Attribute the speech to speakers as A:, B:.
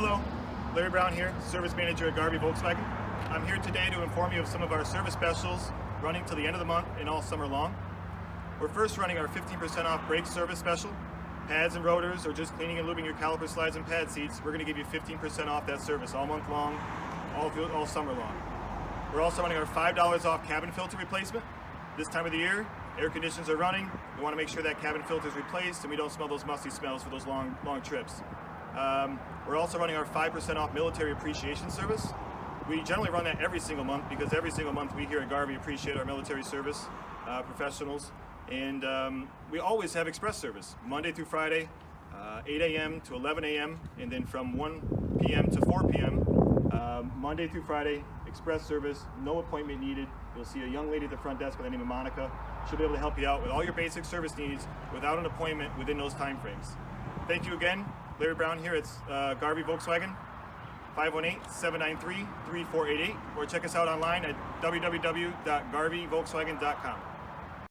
A: Hello, Larry Brown here, Service Manager at Garvey Volkswagen. I'm here today to inform you of some of our service specials running till the end of the month and all summer long. We're first running our 15% off brake service special. Pads and rotors, or just cleaning and lubing your caliper slides and pad seats, we're going to give you 15% off that service all month long, all summer long. We're also running our $5 off cabin filter replacement. This time of the year, air conditioners are running. We want to make sure that cabin filter is replaced and we don't smell those musty smells for those long trips. We're also running our 5% off military appreciation service. We generally run that every single month because every single month we here at Garvey appreciate our military service professionals. And we always have express service, Monday through Friday, 8 a.m. to 11 a.m. and then from 1 p.m. to 4 p.m. Monday through Friday, express service, no appointment needed. You'll see a young lady at the front desk by the name of Monica. She'll be able to help you out with all your basic service needs without an appointment within those time frames. Thank you again. Larry Brown here. It's Garvey Volkswagen, 518-793-3488, or check us out online at www.garveyvolkswagen.com.